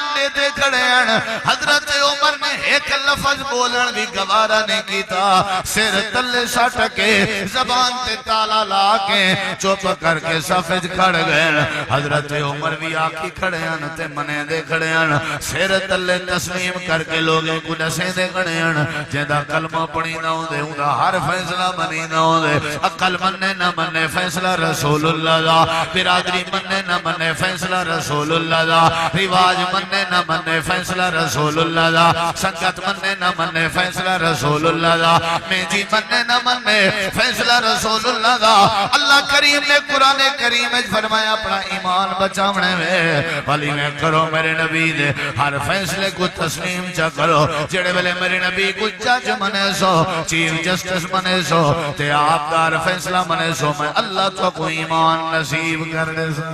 انعام دے دے کھڑے ہیں حضرت عمر نے ایک لفظ بولن بھی گوارا نہیں کیتا سر تلے سٹ کے زبان تے تالا لا کے چپ کر کے صفج کھڑ گئے حضرت عمر بھی آکھی کھڑے ہیں تے منے دے کھڑے ہیں سر تلے تسلیم کر کے لوگوں کو نسے دے کھڑے ہیں جیدہ کلمہ پڑھی نہ ہوں دے اندہ ہر فیصلہ منی نہ ہوں دے عقل مننے نہ مننے فیصلہ رسول اللہ دا برادری مننے نہ مننے فیصلہ رسول اللہ دا رواج مننے نہ مننے فیصلہ رسول اللہ دا سنگت مننے نہ مننے فیصلہ رسول اللہ دا میجی مننے نہ مننے فیصلہ رسول اللہ دا اللہ کریم نے قرآن کریم میں فرمایا اپنا ایمان بچاونے میں ولی میں کرو میرے نبی دے ہر فیصلے کو تسلیم چا کرو جڑے بلے میرے نبی کو جج منے سو چیف جسٹس منے سو تے آپ دار فیصلہ منے سو میں اللہ تو کو ایمان نصیب کر دے سا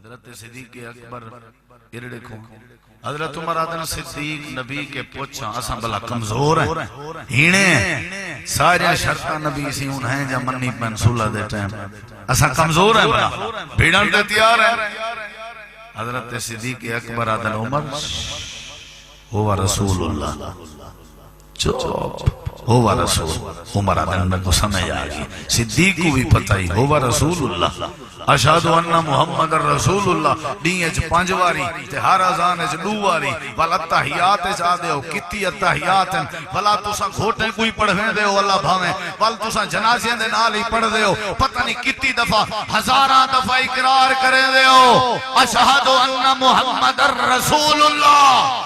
حضرت صدیق اکبر ارڑے کھو حضرت عمر آدن صدیق نبی کے پوچھا اساں بلا کمزور ہیں ہینے سارے شرطہ نبی سی انہیں جا منی پنسولہ دے ٹائم اساں کمزور ہیں بلا بھیڑان دے تیار ہیں حضرت صدیق اکبر آدن عمر ہوا رسول اللہ چوپ ہوا رسول عمر آدن میں کو سمجھ آگی صدیق کو بھی پتہ ہی ہوا رسول اللہ اشہدو انہ محمد رسول اللہ دیئے پانچواری تہار ازان دواری والا تحیات چاہ ہو کتی اتحیات والا تسا کھوٹے کوئی پڑھویں دے ہو اللہ بھاویں والا تسا جنازیں دے نال ہی پڑھ دے ہو پتہ نہیں کتی دفعہ ہزارہ دفعہ اقرار کرے دے ہو اشہدو انہ محمد رسول اللہ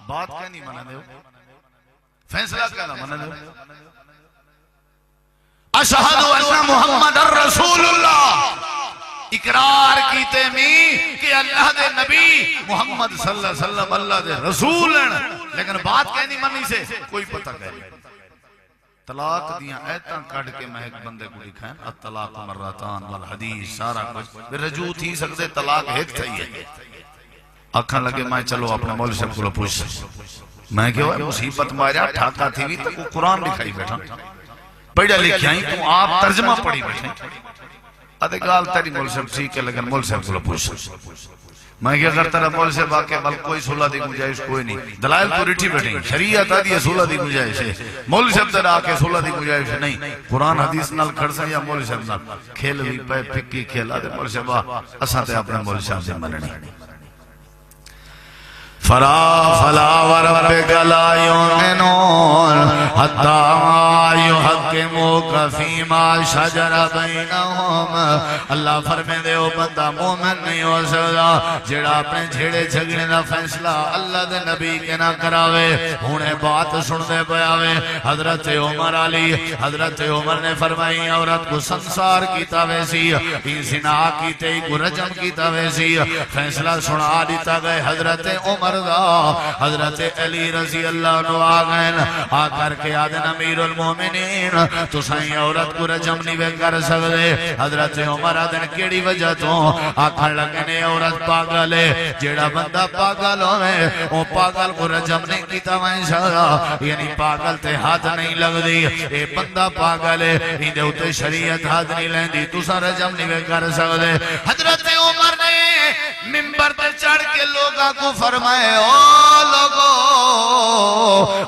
بات کیا نہیں منہ دے ہو فیصلہ کیا نہ منہ دے ہو اشہدو انہ محمد رسول اللہ اقرار کیتے میں کہ اللہ دے نبی محمد صلی اللہ علیہ وسلم اللہ دے رسول ہیں لیکن بات کہنی منی سے کوئی پتہ کہے طلاق دیاں ایتاں کڑھ کے میں ایک بندے کو لکھائیں الطلاق مراتان والحدیث سارا کچھ رجوع تھی سکتے طلاق ایک تھا ہے آکھاں لگے میں چلو اپنے مول سے کو پوچھ میں کہ وہ مصیبت ماریا ٹھاکا تھی بھی تو قرآن لکھائی بیٹھا پڑھا لکھائیں تو آپ ترجمہ پڑھی بیٹھیں آدھے گال تیری مول صاحب ٹھیک ہے لیکن مول صاحب کو پوچھ میں کہ اگر تیرا مول صاحب آکے بل کوئی صلح دی گنجائش کوئی نہیں دلائل کو رٹھی بیٹھیں شریعت آدھی ہے صلح دی گنجائش ہے مول صاحب تیرا آکے صلح دی گنجائش نہیں قرآن حدیث نال کھڑ سا یا مول صاحب نال کھیل بھی پہ پکی کھیل آدھے مول صاحب اساں تے اپنے مول صاحب سے مننی فلا وربك لا يؤمنون حتى يحكموك فيما شجر بينهم اللہ فرمے دے او بندہ مومن نہیں ہو سکتا جڑا اپنے جھیڑے جھگڑے دا فیصلہ اللہ دے نبی کے نہ کراوے ہونے بات سن دے پیاوے حضرت عمر علی حضرت عمر نے فرمائی عورت کو سنسار کیتا ویسی زنا کیتے ہی کو رجم کیتا ویسی فیصلہ سنا دیتا گئے حضرت عمر حضرت علی رضی اللہ عنہ آگئن آ کر کے آدن امیر المومنین تو سائیں عورت کو رجم نہیں کر سکتے حضرت عمر آدن کیڑی وجہ تو آکھن لگنے عورت پاگل ہے جیڑا بندہ پاگل ہوئے وہ پاگل کو رجم نہیں کیتا وائن سکتا یعنی پاگل تے ہاتھ نہیں لگ دی اے بندہ پاگل ہے اندے ہوتے شریعت ہاتھ نہیں لیں دی تو سا رجم نہیں کر سکتے حضرت عمر نے ممبر پر چڑھ کے لوگاں کو فرمائے او لوگو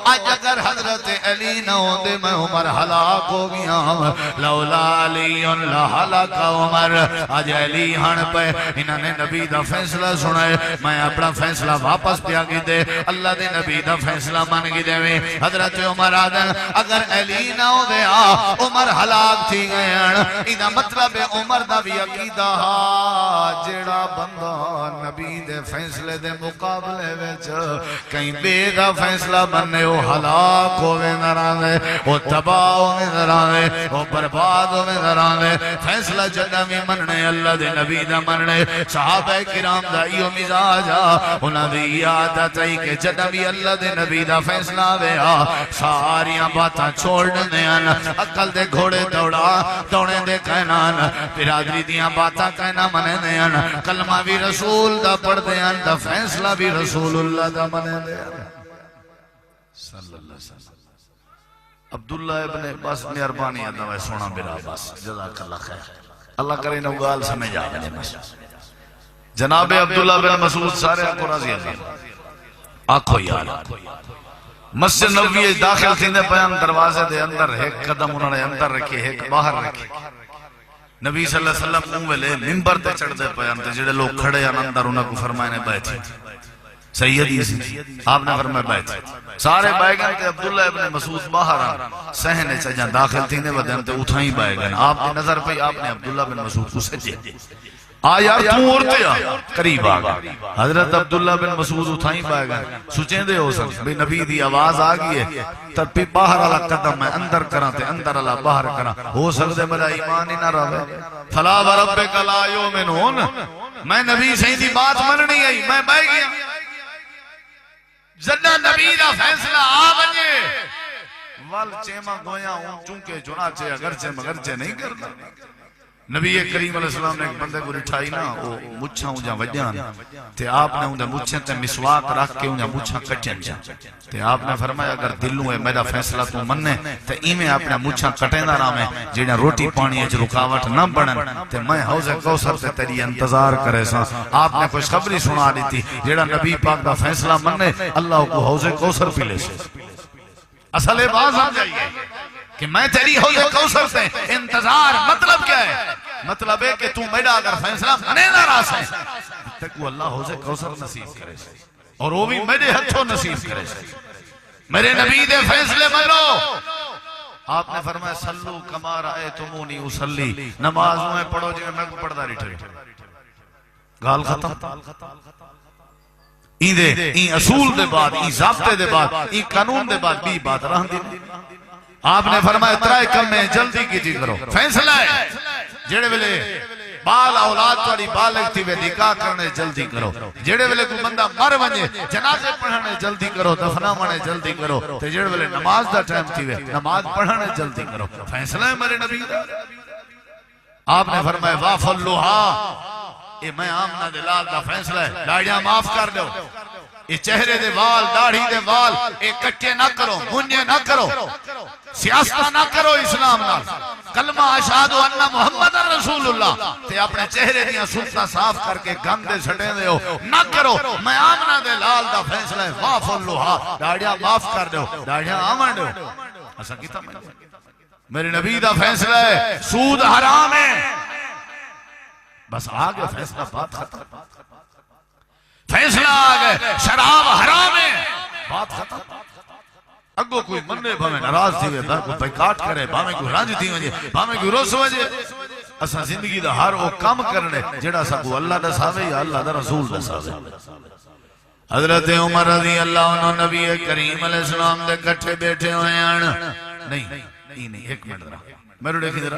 آج اگر حضرت علی نہ ہوندے میں عمر ہلاک ہو گیا لولا علی اللہ ہلاک عمر آج علی ہن پہ انہوں نے نبی دا فیصلہ سنائے میں اپنا فیصلہ واپس پیا گی دے اللہ دے نبی دا فیصلہ من گی دے میں حضرت عمر آدن اگر علی نہ ہو دے عمر ہلاک تھی گئے انہا مطلب عمر دا بھی عقیدہ جیڑا بندہ نبی دے فیصلے دے مقابلے ویچ کہیں بے دا فیصلہ بننے وہ ہلاک ہوئے نرانے وہ تباہ ہوئے نرانے وہ برباد ہوئے نرانے فیصلہ جدہ میں مننے اللہ دے نبی دا مننے صحابہ کرام دا ایو مزاجا انہاں دی عادت ہے کہ جدہ بھی اللہ دے نبی دا فیصلہ ویا ساریاں باتاں چھوڑ دے عقل دے گھوڑے دوڑے دے کہنان برادری دیاں باتاں کہنا منے دے کلمہ بھی رسول دا پڑھ دے دا فیصلہ بھی رسول اللہ دا منے دے صلی اللہ علیہ وسلم عبداللہ ابن بس مہربانی ہے سونا میرا بس جزاک اللہ خیر اللہ کرے نو گال سمجھ آ گئے جناب عبداللہ بن مسعود سارے آنکھو راضی اللہ آنکھو یار مسجد نبوی داخل تھیندے پیان دروازے دے اندر ایک قدم انہوں نے اندر رکھی ایک باہر رکھی نبی صلی اللہ علیہ وسلم اونویلے ممبر تے چڑھ دے پیان تے جڑے لوگ کھڑے ہیں اندر انہوں کو فرمائنے بیٹھے سیدی سی آپ نے فرمائے بیٹھے سارے بائے گئے تے عبداللہ ابن مسعود باہر آن سہنے چجاں داخل تھیندے ودن تے اٹھائیں بائے گئے آپ کی نظر پہ آپ نے عبداللہ بن مسعود کو سجے یار توں اورتے قریب آگا حضرت عبداللہ بن مسعود اٹھائیں پائے گا سوچیں دے ہو سکتے بھئی نبی دی آواز آگئی ہے تب پہ باہر اللہ قدم میں اندر کرا تے اندر اللہ باہر کرا ہو سکتے میرا ایمان ہی نہ رہے فلا وربک لا یؤمنون میں نبی صحیح دی بات مننی ہے میں بہ گیا جنہ نبی دا فیصلہ آ بنجے وال چیمہ گویا ہوں چونکہ چنانچہ اگرچہ مگرچہ نہیں کرنا نبی کریم علیہ السلام نے ایک بندے کو رٹھائی نا وہ مچھاں ہوں جا وجان تے آپ نے ہوں مچھیں تے مسواک رکھ کے ہوں مچھاں کٹیں جا تے آپ نے فرمایا اگر دلوں ہے میرا فیصلہ تو مننے تے ایمیں آپ نے مچھاں کٹیں دا رہا میں جیڑا روٹی پانی ہے رکاوٹ نہ بڑھن تے میں حوض کوثر تے تیری انتظار کرے سا آپ نے کوئی خبری سنا دی تھی جیڑا نبی پاک دا فیصلہ مننے اللہ کو حوض کوثر پی لے سے اصل باز آ جائیے کہ میں تیری حوض کوثر سے انتظار مطلب کیا ہے مطلب ہے کہ تو میرا اگر فیصلہ منے نہ راس ہے تک وہ اللہ حوض کوثر نصیب کرے سے اور وہ بھی میرے ہتھوں نصیب کرے سے میرے نبی دے فیصلے منو آپ نے فرمایا صلو کما رأیتمونی اصلی نمازوں میں پڑھو جگہ میں کو پڑھدا رٹھے گال ختم این دے این اصول دے بعد این ضابطے دے بعد این قانون دے بعد بھی بات رہن دی آپ نے فرمایا ترائے کم میں جلدی کی کرو فیصلہ ہے جڑے ویلے بال اولاد توڑی بالغ تھی وے نکاح کرنے جلدی کرو جڑے ویلے کوئی بندہ مر ونجے جنازے پڑھنے جلدی کرو دفناونے جلدی کرو تے جڑے ویلے نماز دا ٹائم تھی وے نماز پڑھنے جلدی کرو فیصلہ ہے میرے نبی دا آپ نے فرمایا واف اللہا یہ میں آمنہ دلال دا فیصلہ ہے داڑیاں معاف کر دو یہ چہرے دے وال داڑھی دے وال یہ کٹے نہ کرو منجے نہ کرو سیاستہ نہ کرو اسلام نہ کلمہ اشہد ان محمد رسول اللہ تے اپنے چہرے دیا سلطہ صاف کر کے گندے سٹے دے ہو نہ کرو میں آمنہ دے لال دا فیصلہ ہے واف اللہا داڑیاں معاف کر دو داڑیاں آمن دو ایسا کیتا میرے نبی دا فیصلہ ہے سود حرام ہے بس آگے فیصلہ بات ختم فیصلہ آگے شراب حرام ہے بات ختم اگو کوئی مننے بھامے نراز تھی وے کوئی بیکاٹ کرے بھامے کوئی رانج تھی وجے بھامے کوئی روس وجے اسا زندگی دا ہر وہ کام کرنے جڑا سا کو اللہ دا ساوے یا اللہ دا رسول دا ساوے حضرت عمر رضی اللہ عنہ نبی کریم علیہ السلام دے کٹھے بیٹھے ہوئے ہیں نہیں ایک منٹ رہا میرے دیکھی ذرا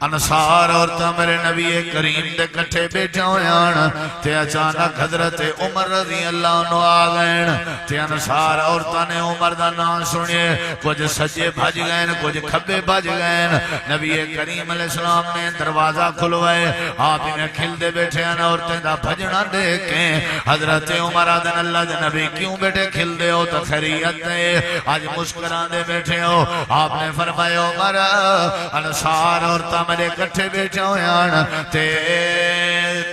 انصار عورتاں میرے نبی کریم دے کٹھے بیٹھے ہوئے ہیں تے اچانک حضرت عمر رضی اللہ عنہ آ گئے تے انصار عورتاں نے عمر دا نام سنیے کچھ سجے بھج گئے کچھ کھبے بھج گئے نبی کریم علیہ السلام نے دروازہ کھلوائے آپ انہیں کھل دے بیٹھے ہیں عورتیں دا بھجنا دیکھیں حضرت عمر آدن اللہ دے نبی کیوں بیٹھے کھل دے ہو تو خیریت دے آج مسکران دے بیٹھے ہو آپ نے فرمایا عمر انصار عورتاں میرے کٹھے بیٹھے ہوئے ہیں تے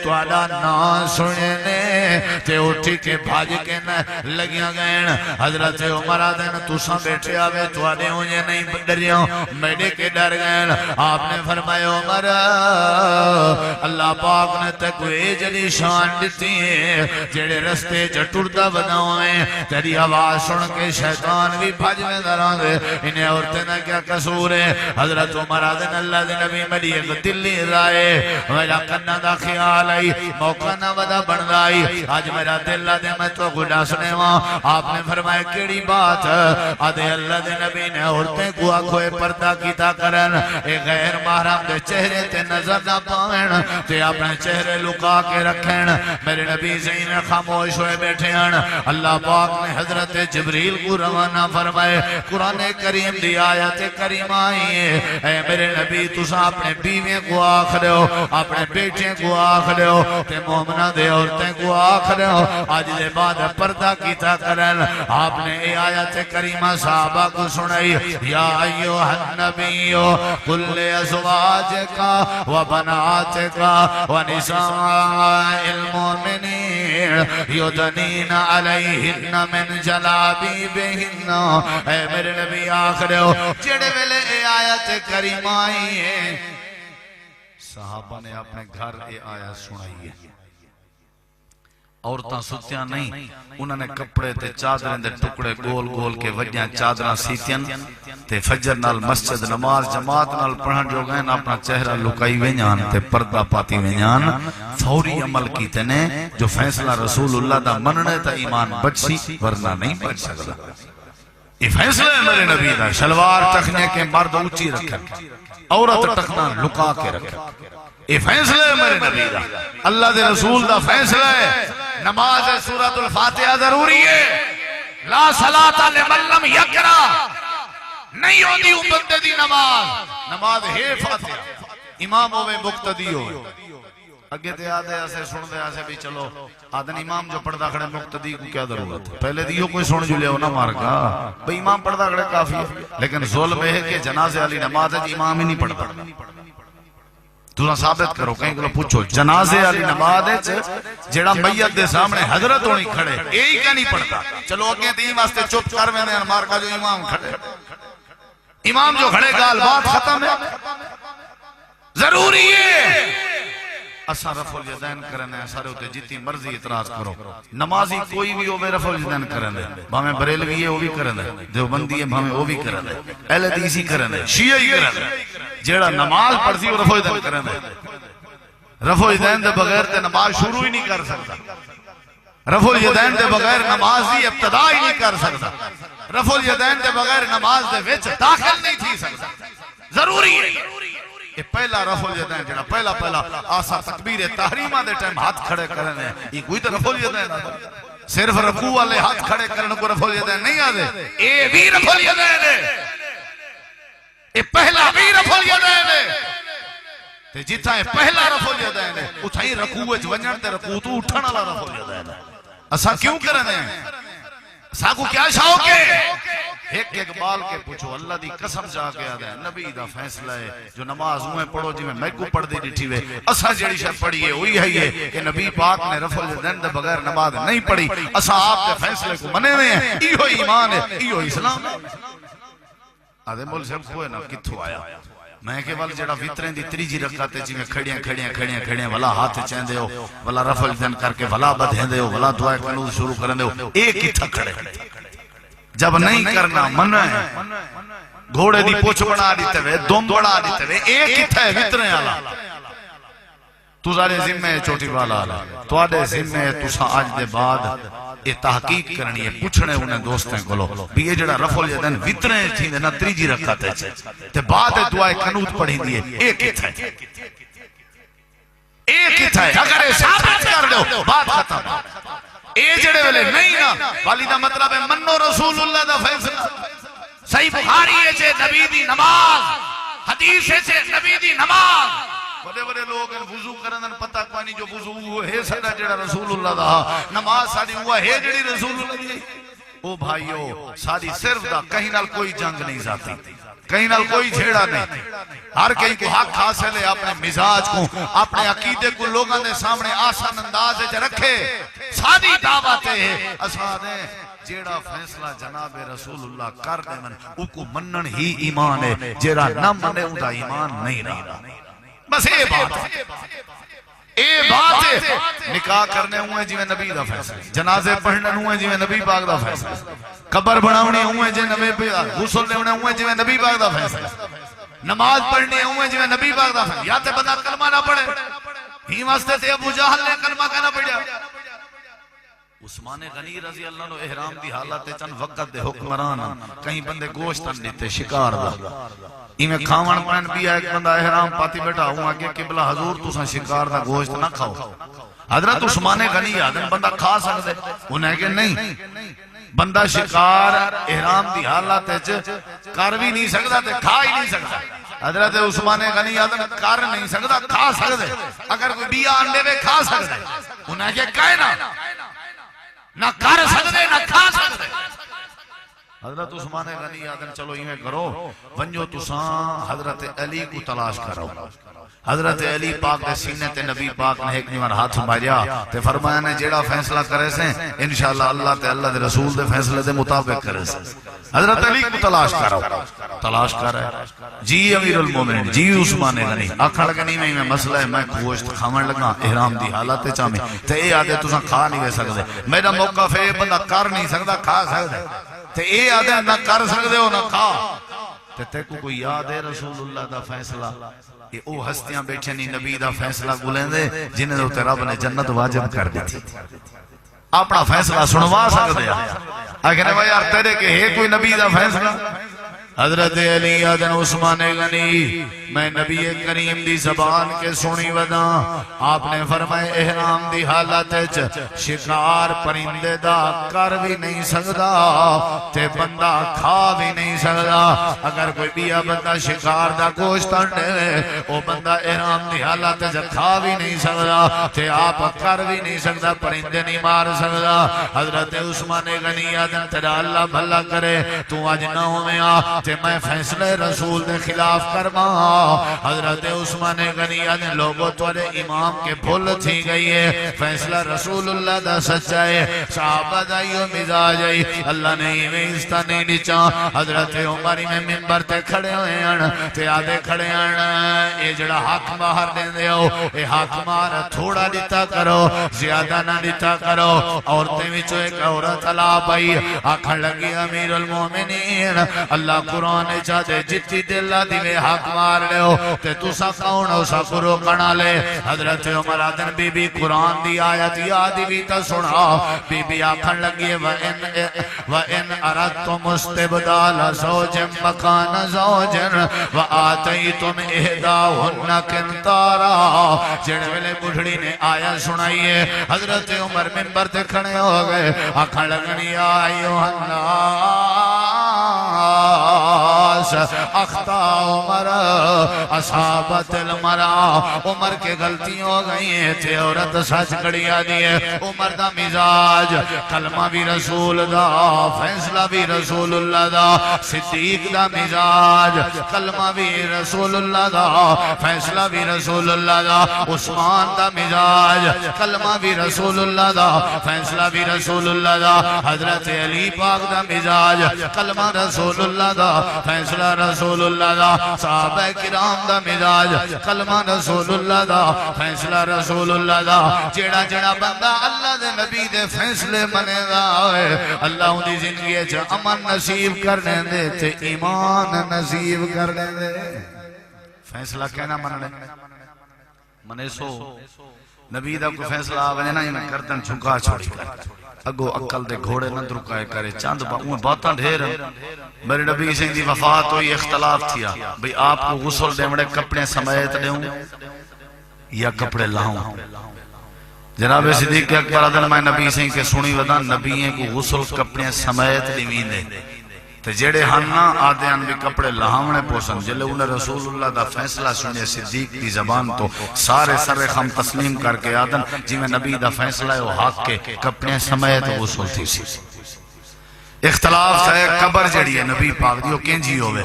تواڈا نام سننے تے اٹھی کے بھاج کے لگیاں گئے حضرت عمر آدن تساں بیٹھے آوے تواڈے ہوئے نہیں ڈریاں میرے کے ڈر گئے آپ نے فرمایا عمر اللہ پاک نے تے کوئی جلی شان دیتی ہے جڑے رستے چٹڑتا بناویں تیری آواز سن کے شیطان بھی بھاج میں دران دے انہیں عورتیں نہ کیا قصور ہے حضرت عمر آدن اللہ دے نبی میری ایک دلی رائے میرا کنہ دا خیال آئی موقع نہ ودا بن گئی آج میرا دل دے میں تو گھڑا سنے وہاں آپ نے فرمایا کیڑی بات آدھے اللہ دے نبی نے عورتیں کو آنکھوئے پردہ کیتا کرن ایک غیر محرم دے چہرے تے نظر نہ پاویں تے اپنے چہرے لکا کے رکھیں میرے نبی زین خاموش ہوئے بیٹھے ہیں اللہ پاک نے حضرت جبریل کو روانہ فرمائے قرآن کریم دی آیت کریم آئی ہے اے میرے نبی تسا اپنے بیویں کو آخ دے ہو اپنے بیٹیں کو آخ دے ہو تے مومنہ دے عورتیں کو آخ آخر آج دے بعد پردہ کیتا کرن آپ نے اے آیت کریمہ صحابہ کو سنائی یا ایوہ النبی قل لأزواجکا و بناتکا و نساء المؤمنین یدنین علیہن من جلابیبہن اے میرے نبی آخر جڑے ویلے اے آیت کریمہ آئی ہے صحابہ نے اپنے گھر اے آیت سنائی ہے عورتاں ستیاں نہیں انہوں نے کپڑے تے چادریں دے ٹکڑے گول گول کے وجیاں چادریں سیتیاں تے فجر نال مسجد نماز جماعت نال پڑھن جو گئے اپنا چہرہ لکائی وینیان تے پردہ پاتی وینیان فوری عمل کیتے نے جو فیصلہ رسول اللہ دا مننے تا ایمان بچ سی ورنہ نہیں بچ سکتا یہ فیصلہ ہے میرے نبی دا شلوار ٹکنے کے مرد اونچی رکھن عورت ٹکنا لکا کے رکھن یہ فیصلہ ہے میرے نبی دا اللہ دے رسول دا فیصلہ ہے نماز سورۃ الفاتحہ ضروری ہے لا صلاۃ لمن لم یقرأ نہیں ہوتی بندے دی نماز ہے فاتحہ امام ہوئے مقتدی ہوئے اگے تے آدھے ایسے سن دے ایسے بھی چلو آدھن امام جو پڑھدا کھڑے مقتدی کو کیا ضرورت ہے پہلے دیو کوئی سن جو لے ہو نہ مار گا بھئی امام پڑھدا کھڑے کافی ہے لیکن ظلم ہے کہ جنازے والی نماز ہے امام ہی نہیں پڑھتا تو ثابت کرو کہیں کو پوچھو جنازے والی نماز ہے جیڑا میت دے سامنے حضرت ہونی کھڑے یہی کیا نہیں پڑھتا چلو اگے تے واسطے چپ کر میں نے مار کا جو امام کھڑے امام جو کھڑے گال بات ختم ہے ضروری ہے اسا رفع الیدین کرنے سارے ہوتے جتنی مرضی اعتراض کرو نمازی کوئی بھی ہوئے رفع الیدین کرنے بھامیں بریلوی ہے وہ بھی کرنے دیوبندی ہے بھامیں وہ بھی کرنے اہل حدیث ہی کرنے شیعہ ہی کرنے جیڑا نماز پڑھتی وہ رفع الیدین کرنے رفع الیدین دے بغیر تے نماز شروع ہی نہیں کر سکتا رفع الیدین دے بغیر نماز دی ابتدا ہی نہیں کر سکتا رفع الیدین دے بغیر نماز دے وچ داخل نہیں تھی سکتا ضروری ہے یہ پہلا رفع الیدین جڑا پہلا آسا تکبیر تحریمہ دے ٹائم ہاتھ کھڑے کرنے یہ کوئی تو رفع الیدین صرف رکوع والے ہاتھ کھڑے کرنے کو رفع الیدین نہیں آدھے اے بھی رفع الیدین ہے یہ پہلا بھی رفع الیدین ہے جتھا ہے پہلا رفع الیدین ہے اتھا ہی رکوع وچ ونجن تے رکوع تو اٹھن والا رفع الیدین ہے اسا کیوں کرنے ہیں اسا کو کیا شوق ہے ایک اقبال کے پوچھو اللہ دی قسم جا کے آدھے نبی دا فیصلہ ہے جو نماز ہوئے پڑھو جی میں کو پڑھ دی ڈٹھی ہوئے اسا جڑی شاید پڑھی ہے وہی ہے یہ کہ نبی پاک نے رفع الیدین دے بغیر نماز نہیں پڑھی اسا آپ کے فیصلے کو منے ہوئے ہیں ایہو ایمان ہے ایہو اسلام ہے آدھے مول صاحب کوئے نا کتھو آیا میں کہ وال جڑا وطریں دی تریجی رکھاتے جی میں کھڑیاں ولا ہاتھ چین دے ہو ولا رفع الیدین کر کے ولا بدھیں دے ہو ولا دعائے قنوت شروع کرن دے ہو ایک ہی تھا کھڑے جب نہیں کرنا منع ہے گھوڑے دی پوچھ بنا دیتے ہوئے دم بڑا دیتے ہوئے ایک ہی تھا ہے وطریں آلا تو سارے ذمہ ہے چھوٹی والا آلا تو آدھے ذمہ ہے تو سا آج دے بعد یہ تحقیق کرنی ہے پوچھنے انہیں دوستیں کو لو بھی یہ جڑا رفع الیدین وطریں تھی نہ تریجی رکھا تے تے بعد دعائے قنوت پڑھی دیئے ایک ہی تھا ہے ایک ہی تھا ہے اگر یہ ثابت کر دو بات ختم اے جڑے والے نہیں نا والی دا مطلب ہے منو رسول اللہ دا فیصلہ صحیح بخاری ہے چھے نبی دی نماز حدیث ہے چھے نبی دی نماز بڑے بڑے لوگ وضو کرنے پتہ کوئی نہیں جو وضو ہے سڑا جڑا رسول اللہ دا نماز ساری ہوا ہے جڑی رسول اللہ دی او بھائیو ساری صرف دا کہیں نال کوئی جنگ نہیں جاتی کہیں نال کوئی جھیڑا نہیں ہر کہیں کو حق حاصل ہے اپنے مزاج کو اپنے عقیدے کو لوگوں نے سامنے آسان انداز ہے رکھے سادی دعوت ہے اسادیں جیڑا فیصلہ جناب رسول اللہ کر دے من او کو منن ہی ایمان ہے جیڑا نہ منے او دا ایمان نہیں رہا بس اے بات ہے اے بات ہے نکاح کرنے ہوئے جی میں نبی دا فیصلہ جنازے پڑھنے ہوئے جی میں نبی پاک دا فیصلہ قبر بناونے ہوئے جی نبی پاک غسل لیونے ہوئے جی میں نبی پاک دا فیصلہ نماز پڑھنے ہوئے جی میں نبی پاک دا فیصلہ یا تے بندہ کلمہ نہ پڑھے ہی واسطے تے ابو جہل نے کلمہ کہنا پڑھیا عثمان غنی رضی اللہ عنہ احرام دی حالت چند وقت دے حکمران کہیں بندے گوشتن دیتے شکار دا ایمیں کھاون پین بھی ایک بندہ احرام پاتی بیٹھا ہوں آگے قبلہ حضور تو سن شکار دا گوشت نہ کھاؤ حضرت عثمان غنی آدم بندہ کھا سکتے انہیں کہ نہیں بندہ شکار احرام دی حالت کر بھی نہیں سکتا تے کھا ہی نہیں سکتا حضرت عثمان غنی آدم کر نہیں سکتا کھا سکتے اگر کوئی بیا انڈے میں کھا سکتے انہیں کہ کہنا نہ کر سکتے نہ کھا سکتے حضرت عثمان غنی آدن چلو یہ کرو ونجو تساں حضرت علی کو تلاش کرو حضرت علی پاک دے سینے تے نبی پاک نے ایک نیوان ہاتھ ماریا تے فرمایا نے جیڑا فیصلہ کرے سے انشاءاللہ اللہ تے اللہ دے رسول دے فیصلے دے مطابق کرے سے حضرت علی کو تلاش کرو تلاش کر رہے جی امیر المومنین جی عثمان غنی آکھا لگا نہیں میں مسئلہ ہے میں گوشت کھاون لگا احرام دی حالت چاہمیں تے اے آدھے تساں کھا نہیں سکدے میرا موقف ہے بندہ کر نہیں سکدا کھا سکدا تے اے آدھے نہ کر سکدے ہو نہ کھا تے تے کو یاد ہے رسول اللہ دا فیصلہ یہ او ہستیاں بیٹھے نہیں نبی دا فیصلہ گلیں دے جنہیں دو رب نے جنت واجب کر دی تھی اپنا فیصلہ سنوا سکتے ہیں اگر وہ یار تیرے کہ ہے کوئی نبی دا فیصلہ حضرت علی آدن عثمان غنی میں نبی کریم دی زبان کے سنی ودا آپ نے فرمائے احرام دی حالت شکار پرندے دا کر بھی نہیں سکدا تے بندہ کھا بھی نہیں سکدا اگر کوئی بیا بندہ شکار دا گوشت انڈے وہ بندہ احرام دی حالت کھا بھی نہیں سکدا تے آپ کر بھی نہیں سکدا پرندے نہیں مار سکدا حضرت عثمان غنی آدن تیرا اللہ بھلا کرے تو آج نہ ہوئے تے میں فیصلے رسول دے خلاف کرما حضرت عثمان غنی نے لوگوں تورے امام کے بھول تھی گئی ہے فیصلہ رسول اللہ دا سچا ہے صحابہ دائیو مزاج ہے اللہ نے ایویں استا نہیں نیچا حضرت عمری میں منبر تے کھڑے ہوئے ہیں تے آدھے کھڑے ہیں اے جڑا حق باہر دیں دے ہو اے حق مار تھوڑا لیتا کرو زیادہ نہ لیتا کرو عورتیں وچو ایک عورت علا پائی آکھن لگی امیر المومنین اللہ قرآن چاہتے جتی دلہ دیوے حق مار لے ہو تے تُسا کون ہو سا کرو کنا لے حضرت عمر آدن بی بی قرآن دی آیت یادی بھی تا سنا بی بی آکھن لگی وَإِنْ أَرَدْتُمُ اسْتِبْدَالَ زَوْجٍ مَكَانَ زَوْجٍ وَآتَيْتُمْ إِحْدَاهُنَّ قِنْطَارًا جڑے ویلے بڑھڑی نے آیا سنائیے حضرت عمر منبر تے کھڑے ہو گئے آکھن لگنی آئیو اخطا عمر اصابت المرا عمر کے غلطی ہو گئی ہیں تھے عورت سچ کڑی آدھی ہے عمر دا مزاج کلمہ بھی رسول دا فیصلہ بھی رسول اللہ دا صدیق دا مزاج کلمہ بھی رسول اللہ دا فیصلہ بھی رسول اللہ دا عثمان دا مزاج کلمہ بھی رسول اللہ دا فیصلہ بھی رسول اللہ دا حضرت علی پاک دا مزاج کلمہ رسول اللہ دا فیصلہ رسول اللہ دا صحابہ کرام دا مزاج کلمہ رسول اللہ دا فیصلہ رسول اللہ دا جیڑا جیڑا بندہ اللہ دے نبی دے فیصلے منے دا ہے اللہ انہی زندگی چھا امن نصیب کرنے دے تے ایمان نصیب کرنے دے فیصلہ کہنا منے سو نبی دا کو فیصلہ آوے نا یہ کردن چھکا چھوڑی کر اگو عقل دے گھوڑے نہ درکائے کرے چاند باتاں ڈھیر میرے نبی سے دی وفات ہوئی اختلاف تھیا بھئی آپ کو غسل دے مڑے کپڑے سمیت دے ہوں یا کپڑے لاؤں جناب صدیق اکبر آدھن میں نبی سے کہ سنی ودا نبییں کو غسل کپڑے سمیت دیوین دے تے جڑے ہننا آدھے ان بھی کپڑے لہاونے پوسن جلے انہیں رسول اللہ دا فیصلہ سنے صدیق دی زبان تو سارے سر خم تسلیم کر کے آدھن جی میں نبی دا فیصلہ ہے وہ حق کے کپڑے سمیت غسل تھی سی اختلاف تھا قبر جڑی ہے نبی پاک دیو کینجی ہوئے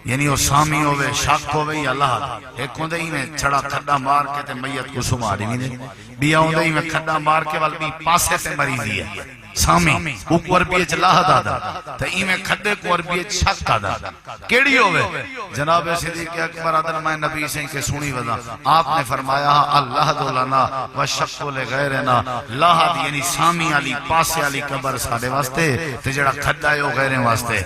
یعنی وہ سامی ہوئے شک ہوئے یا اللہ ایک ہوندے ہی میں چھڑا کھڑا مار کے تے میت کو سماری بھی بیا ہوندے ہی میں کھڑا مار کے والبی پاسے تے مریضی ہے سامی اوپر بیچ لاہ دادا تا ایمیں کھڑے کو اور بیچ شک دادا کیڑی ہوئے جناب صدیق اکبر آدھر میں نبی سے کہ سنی ودا آپ نے فرمایا اللہ دولنا وشکو لے غیرنا لاہ دی یعنی سامی علی پاسے علی قبر ساڑے واسطے تے جڑا کھڑا ہے وہ غیرے واسطے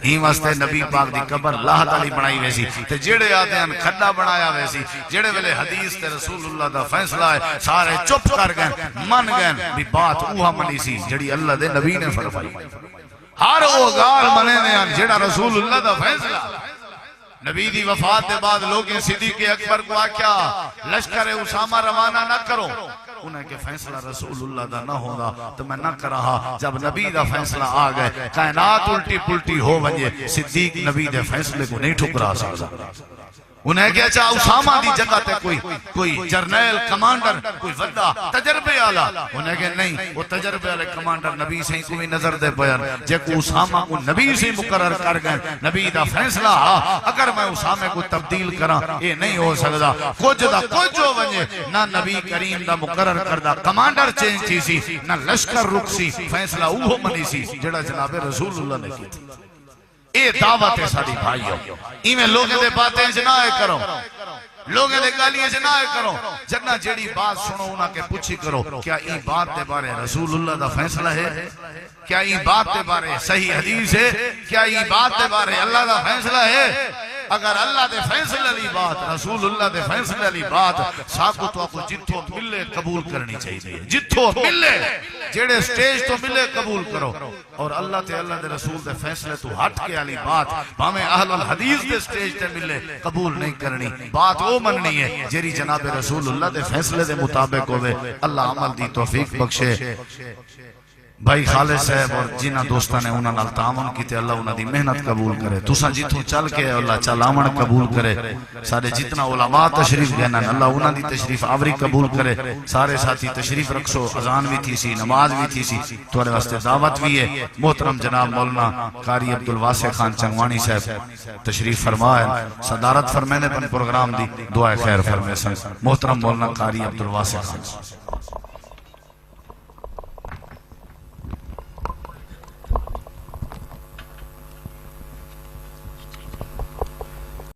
ہی واسطے نبی پاک دی قبر لاہ دالی بنائی ویسی تے جڑے آدھے ہیں کھڑا بنایا ویسی جڑے ویلے حدیث تے رسول اللہ دا فیصلہ ہے سارے چپ کر گئے من گئے بھی بات اوہا منی سی جڑی اللہ دے نبی نے فرمائی ہر وہ گال منے نے جڑا رسول اللہ دا فیصلہ نبی دی وفات دے بعد لوگیں صدیق اکبر کو آکیا لشکر اسامہ روانہ نہ کرو انہیں کہ فیصلہ رسول اللہ دا نہ ہونا تو میں نہ کر رہا جب نبی دا فیصلہ آ گئے کائنات الٹی پلٹی ہو ونجے صدیق نبی دے فیصلے کو نہیں ٹھکرا سکتا انہیں کیا چاہا اسامہ دی جگہ تے کوئی جرنیل کمانڈر کوئی وڈا تجربے آلا، انہیں کہ نہیں وہ تجربے آلے کمانڈر نبی سے کوئی نظر دے پیر جے کو اسامہ کو نبی سے مقرر کر گئے، نبی دا فیصلہ اگر میں اسامہ کو تبدیل کرا یہ نہیں ہو سکتا، کچھ دا کچھ ہو ونجے، نہ نبی کریم دا مقرر کردہ کمانڈر چینج تھی سی، نہ لشکر رک سی، فیصلہ اوہ منی سی جڑا جناب رسول اللہ نے کی تھی۔ اے دعوت ہے ساری بھائیوں، ایمیں لوگیں دے باتیں جنائے کرو، لوگیں دے گالیاں جنائے کرو، جنہ جیڑی بات سنو انہاں کے پوچھی کرو کیا این بات دے بارے رسول اللہ دا فیصلہ ہے؟ کیا این بات دے بارے صحیح حدیث ہے؟ کیا این بات دے بارے اللہ دا فیصلہ ہے؟ اگر اللہ دے فیصلہ لی بات، رسول اللہ دے فیصلہ لی بات، ساکو تو آپ کو جتھو ملے قبول کرنی چاہیے، جتھو ملے جیڑے سٹیج تو ملے قبول کرو، اور اللہ تے اللہ دے رسول دے فیصلے تو ہٹ کے علی بات ہمیں اہل الحدیث دے سٹیج تے ملے قبول نہیں کرنی، بات وہ مننی ہے جیری جناب رسول اللہ دے فیصلے دے مطابق ہوئے۔ اللہ عمل دی توفیق بخشے۔ بھائی خالد صاحب اور جنہ دوستہ نے انہاں نال تعاون کیتے، اللہ انہاں دی محنت قبول کرے، تساں جتوں چل کے اللہ چلاون قبول کرے، سارے جتنا علماء تشریف گئے اللہ انہاں دی تشریف آوری قبول کرے، سارے ساتھی تشریف رکھسو، اذان بھی تھی سی، نماز بھی تھی سی، تمہارے واسطے دعوت بھی ہے۔ محترم جناب مولانا قاری عبدالواسع خان چنگوانی صاحب تشریف فرمائے، صدارت فرمینے پن پروگرام دی دعائے خیر فرمائے سن، محترم مولانا قاری عبدالواسع خان۔